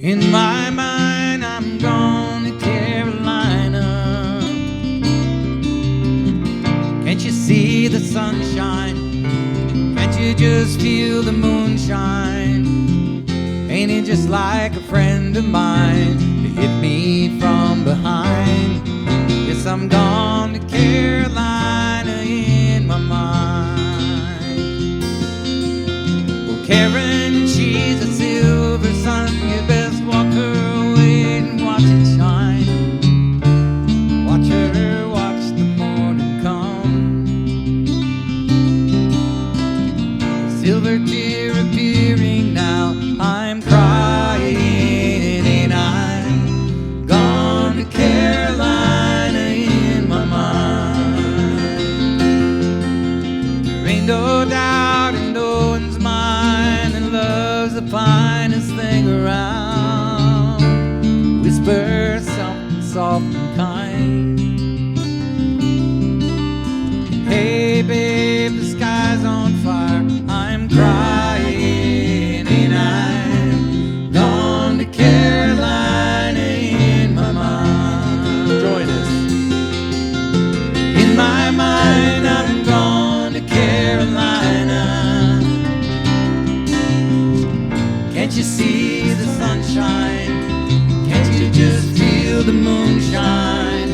In my mind, I'm gone to Carolina. Can't you see the sunshine? Can't you just feel the moonshine? Ain't it just like a friend of mine to hit me from behind? Yes, I'm gone to Carolina in my mind. Well, Karen, she's a silver sun. You best walk her away and watch it shine. Watch her watch the morning come. Silver tear appearing now. I'm crying and I'm gone to Carolina in my mind. There ain't no doubt in no one's mind that love's the finest thing around. Whisper something soft and kind. Hey babe, the sky's on fire. I'm crying and I'm gone to Carolina in my mind. Join us. In my mind, I'm gone to Carolina. Can't you see the sunshine? Can't you just feel the moonshine?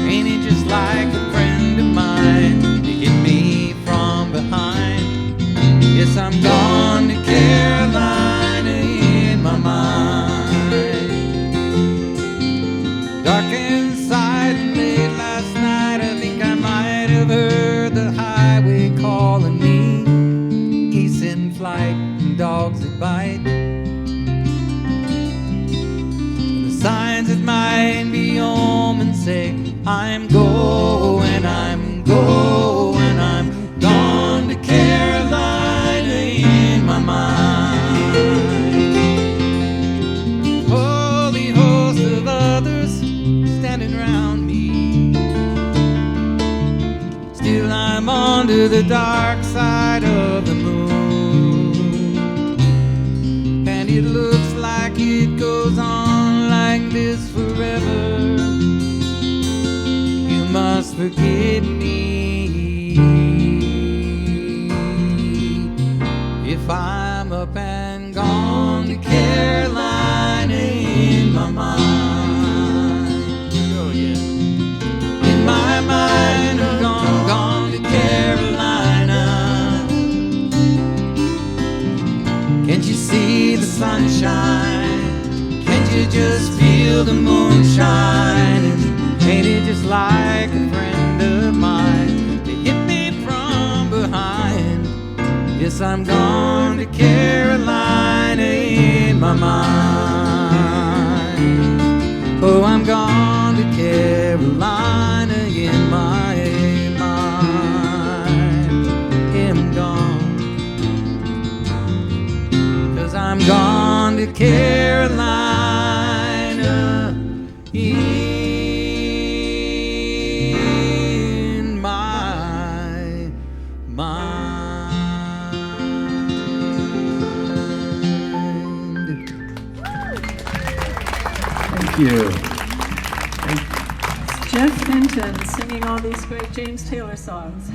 Ain't it just like a friend of mine to hit me from behind? Yes, I'm gone to Carolina in my mind. Dark inside and late last night, I think I might have heard the highway calling me. Geese in flight and dogs that bite. The signs that might be home and say, I'm going, I'm going, I'm gone to Carolina in my mind. Holy host of others standing around me. Still I'm under the dark side of the moon. And it looks like it goes on like this forever. You must forgive me if I'm up and gone to Carolina in my mind. Oh yeah. In my mind, I'm gone to Carolina. Can't you see the sunshine? Can't you just feel the moonshine? Ain't it just like a friend of mine to hit me from behind? Yes, I'm gone to Carolina in my mind. Oh, I'm gone to Carolina in my mind. I'm gone, 'cause I'm gone to Carolina in my mind. Thank you. Jeff Hinton singing all these great James Taylor songs.